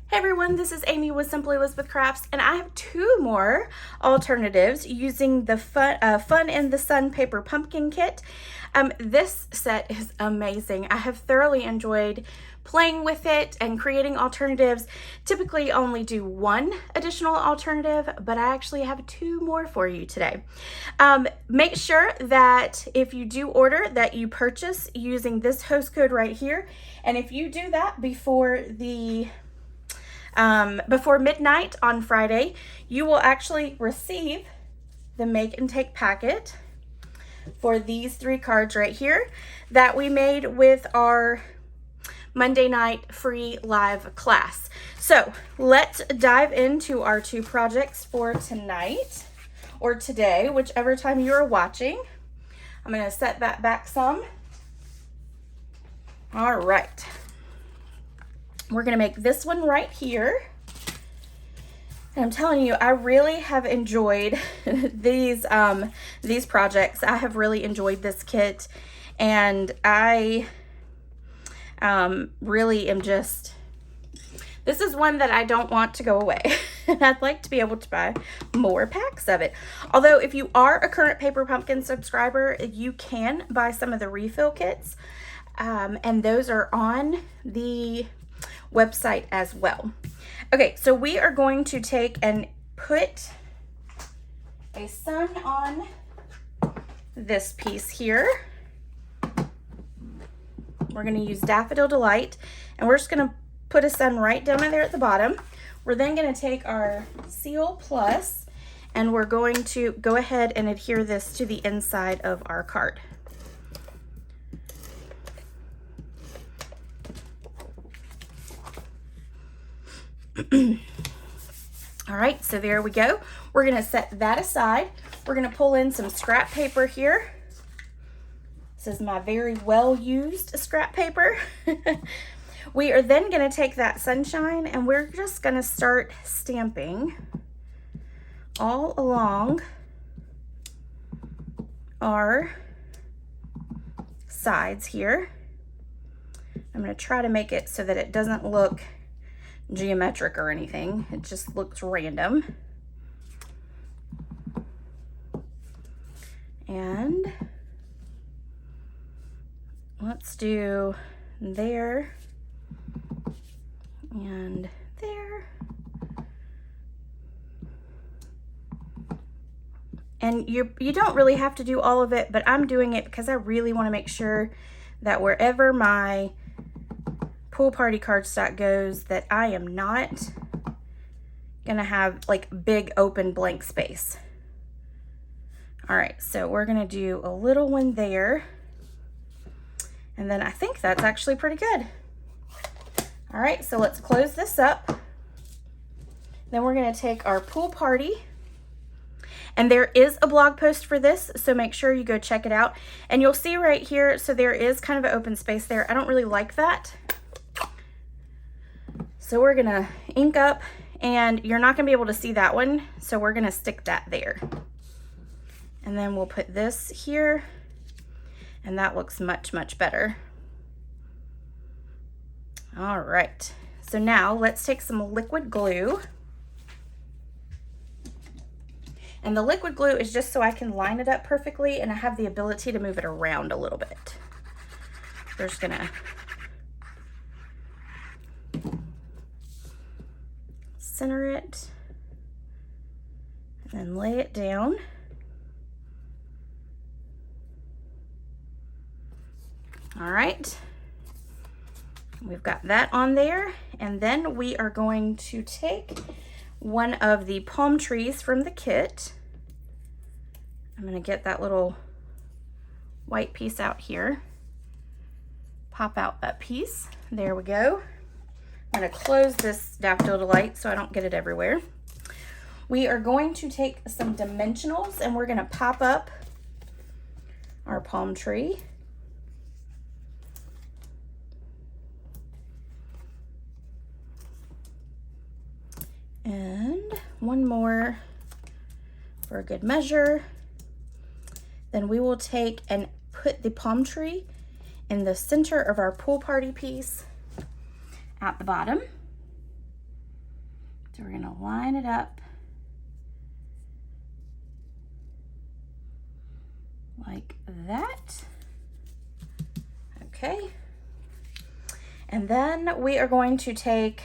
Hey everyone, this is Amy with Simply Elizabeth Crafts, and I have two more alternatives using the Fun in the Sun paper pumpkin kit. This set is amazing. I have thoroughly enjoyed playing with it and creating alternatives. Typically only do one additional alternative, but I actually have two more for you today. Make sure that if you do order that you purchase using this host code right here, and if you do that before midnight on Friday, you will actually receive the make and take packet for these three cards right here that we made with our Monday night free live class. So let's dive into our two projects for tonight or today, whichever time you are watching. I'm going to set that back some. All right. We're going to make this one right here. And I'm telling you, I really have enjoyed these projects. I have really enjoyed this kit, and I really am just, this is one that I don't want to go away. And I'd like to be able to buy more packs of it. Although if you are a current Paper Pumpkin subscriber, you can buy some of the refill kits, and those are on the website as well. Okay, so we are going to take and put a sun on this piece here. We're going to use Daffodil Delight, and we're just going to put a sun right down in there at the bottom. We're then going to take our Seal Plus, and we're going to go ahead and adhere this to the inside of our card. All right, so there we go. We're going to set that aside. We're going to pull in some scrap paper here. This is my very well used scrap paper. We are then going to take that sunshine, and we're just going to start stamping all along our sides here. I'm going to try to make it so that it doesn't look geometric or anything. It just looks random. And let's do there and there. And you don't really have to do all of it, but I'm doing it because I really want to make sure that wherever my pool party cardstock goes, that I am not gonna have like big open blank space. All right, so we're gonna do a little one there, and then I think that's actually pretty good. All right, so let's close this up. Then we're gonna take our pool party, and there is a blog post for this, so make sure you go check it out. And you'll see right here, so there is kind of an open space there. I don't really like that. So we're gonna ink up, and you're not gonna be able to see that one, so we're gonna stick that there. And then we'll put this here, and that looks much, much better. All right, so now let's take some liquid glue. And the liquid glue is just so I can line it up perfectly, and I have the ability to move it around a little bit. We're just gonna center it and then lay it down. All right, we've got that on there, and then we are going to take one of the palm trees from the kit. I'm going to get that little white piece out here, pop out that piece. There we go. I'm going to close this Daffodil Delight so I don't get it everywhere. We are going to take some dimensionals, and we're going to pop up our palm tree. And one more for a good measure. Then we will take and put the palm tree in the center of our pool party piece at the bottom. So we're gonna line it up like that. Okay. And then we are going to take,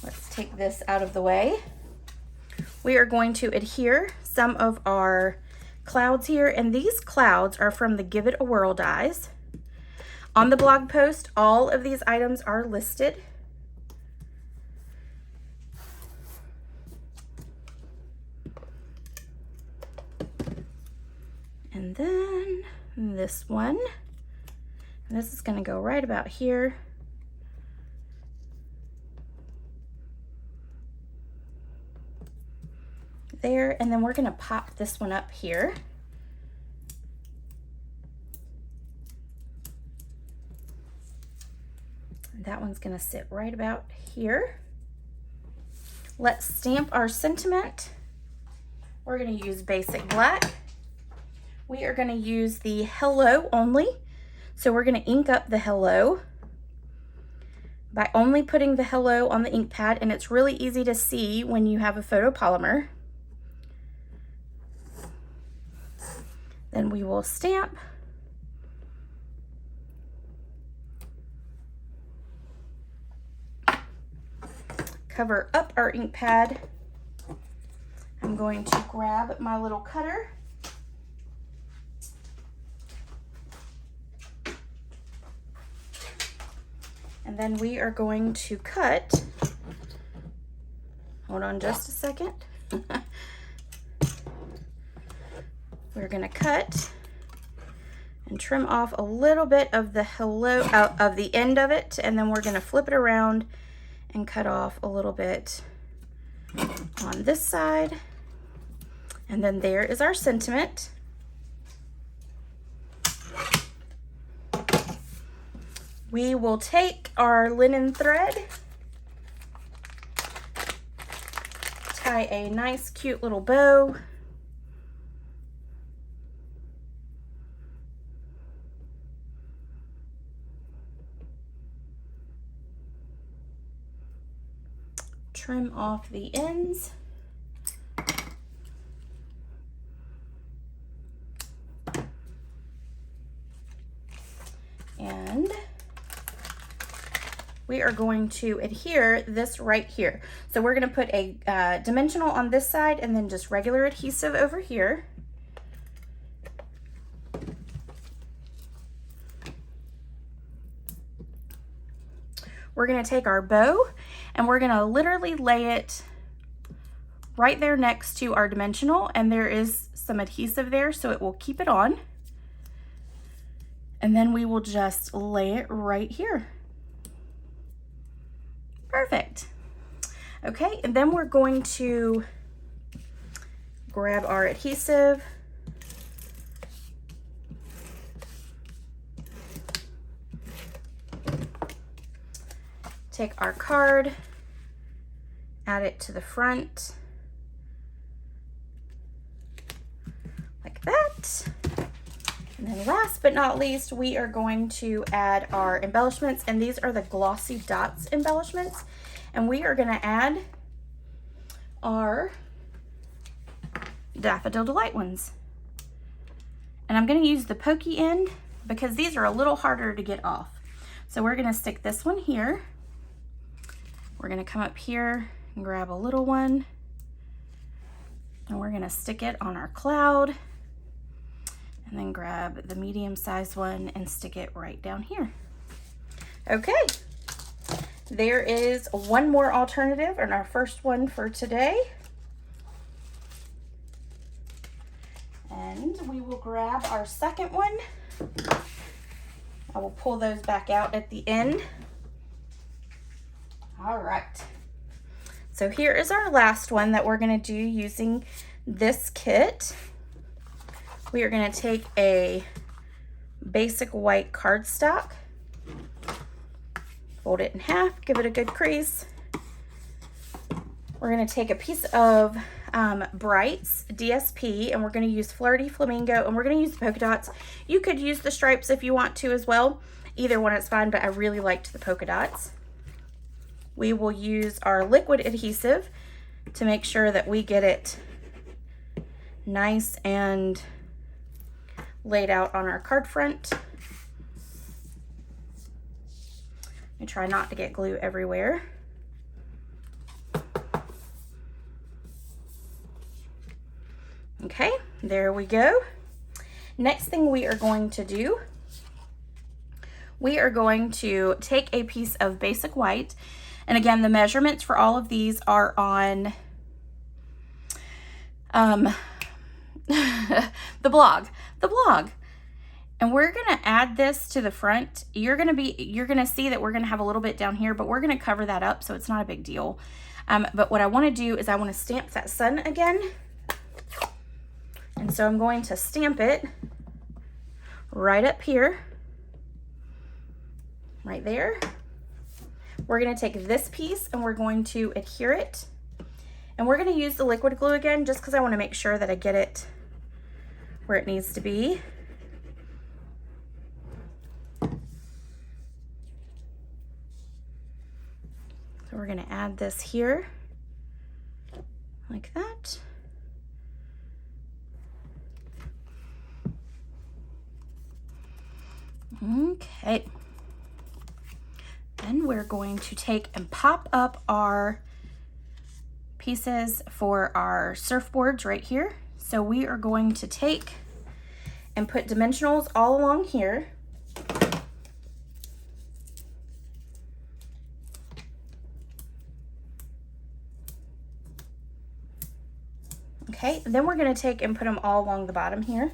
let's take this out of the way. We are going to adhere some of our clouds here, and these clouds are from the Give It a Whirl dies. On the blog post, all of these items are listed. And then this one, and this is going to go right about here. There, and then we're going to pop this one up here. That one's going to sit right about here. Let's stamp our sentiment. We're going to use basic black. We are going to use the hello only. So we're going to ink up the hello by only putting the hello on the ink pad, and it's really easy to see when you have a photopolymer. Then we will stamp. Cover up our ink pad. I'm going to grab my little cutter. And then we are going to cut. Hold on just a second. We're going to cut and trim off a little bit of the hello out of the end of it, and then we're going to flip it around and cut off a little bit on this side. And then there is our sentiment. We will take our linen thread, tie a nice cute little bow. Trim off the ends. And we are going to adhere this right here. So we're going to put a dimensional on this side and then just regular adhesive over here. We're going to take our bow and we're going to literally lay it right there next to our dimensional, and there is some adhesive there so it will keep it on. And then we will just lay it right here. Perfect. Okay, and then we're going to grab our adhesive. Take our card, add it to the front, like that. And then last but not least, we are going to add our embellishments, and these are the glossy dots embellishments. And we are going to add our Daffodil Delight ones. And I'm going to use the pokey end because these are a little harder to get off. So we're going to stick this one here. We're going to come up here and grab a little one, and we're going to stick it on our cloud, and then grab the medium-sized one and stick it right down here. Okay, there is one more alternative, and our first one for today. And we will grab our second one. I will pull those back out at the end. All right, so here is our last one that we're going to do using this kit. We are going to take a basic white cardstock, fold it in half, give it a good crease. We're going to take a piece of Brights DSP, and we're going to use Flirty Flamingo, and we're going to use the polka dots. You could use the stripes if you want to as well. Either one is fine, but I really liked the polka dots. we will use our liquid adhesive to make sure that we get it nice and laid out on our card front. And try not to get glue everywhere. Okay, there we go. Next thing we are going to do, we are going to take a piece of basic white. And again, the measurements for all of these are on the blog. And we're gonna add this to the front. You're gonna see that we're gonna have a little bit down here, but we're gonna cover that up, so it's not a big deal. But what I wanna do is I wanna stamp that sun again. And so I'm going to stamp it right up here, right there. We're gonna take this piece and we're going to adhere it. And we're gonna use the liquid glue again, just because I wanna make sure that I get it where it needs to be. So we're gonna add this here, like that. Okay. Then we're going to take and pop up our pieces for our surfboards right here. So we are going to take and put dimensionals all along here. Okay, then we're going to take and put them all along the bottom here.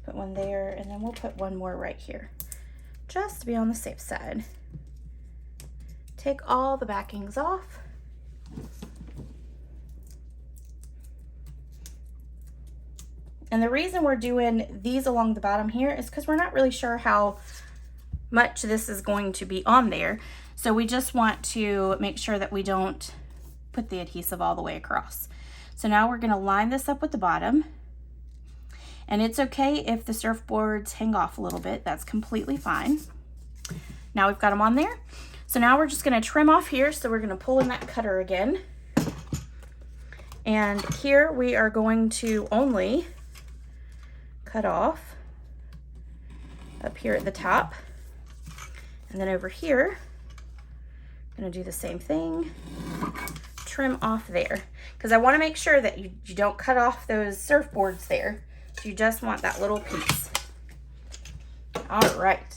Put one there, and then we'll put one more right here, just to be on the safe side. Take all the backings off. And the reason we're doing these along the bottom here is because we're not really sure how much this is going to be on there. So we just want to make sure that we don't put the adhesive all the way across. So now we're going to line this up with the bottom. And it's okay if the surfboards hang off a little bit. That's completely fine. Now we've got them on there. So now we're just going to trim off here. So we're going to pull in that cutter again. And here we are going to only cut off up here at the top. And then over here, I'm going to do the same thing. Trim off there. Because I want to make sure that you don't cut off those surfboards there. You just want that little piece. All right.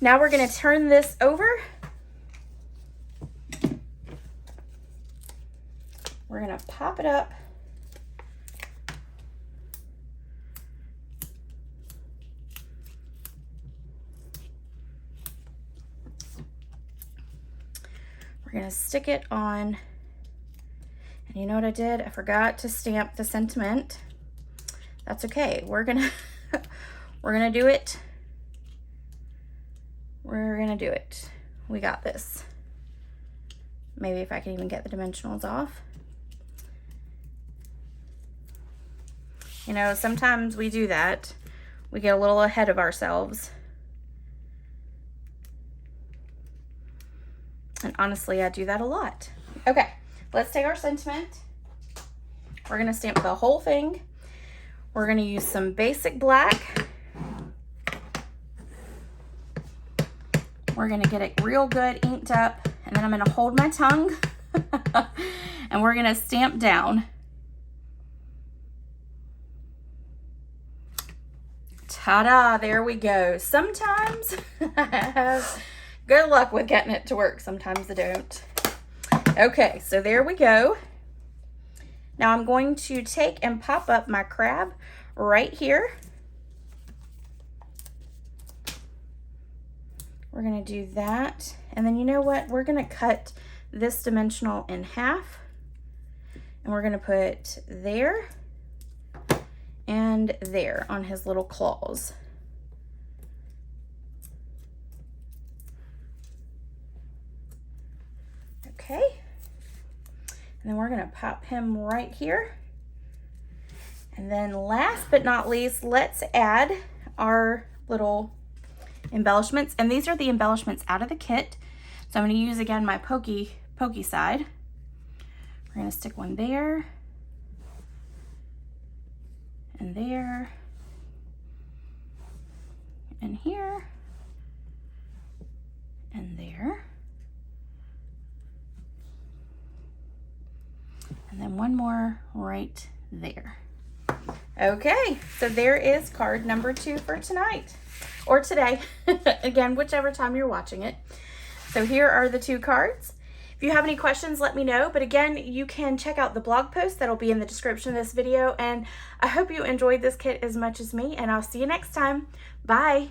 Now we're going to turn this over. We're going to pop it up. We're going to stick it on. And you know what I did? I forgot to stamp the sentiment. That's okay. We're gonna do it. We're gonna do it. We got this. Maybe if I can even get the dimensionals off. You know, sometimes we do that. We get a little ahead of ourselves. And honestly, I do that a lot. Okay, let's take our sentiment. We're gonna stamp the whole thing. We're going to use some basic black. We're going to get it real good inked up, and then I'm going to hold my tongue and we're going to stamp down. Ta-da, there we go. Sometimes I have good luck with getting it to work. Sometimes I don't. Okay, so there we go. Now I'm going to take and pop up my crab right here. We're going to do that. And then you know what? We're going to cut this dimensional in half. And we're going to put there and there on his little claws. Okay. And then we're going to pop him right here. And then last but not least, let's add our little embellishments. And these are the embellishments out of the kit. So I'm going to use again my pokey side. We're going to stick one there and there and here and there. And then one more right there. Okay, so there is card number 2 for tonight, or today, again, whichever time you're watching it. So here are the 2 cards. If you have any questions, let me know. But again, you can check out the blog post that'll be in the description of this video. And I hope you enjoyed this kit as much as me, and I'll see you next time. Bye.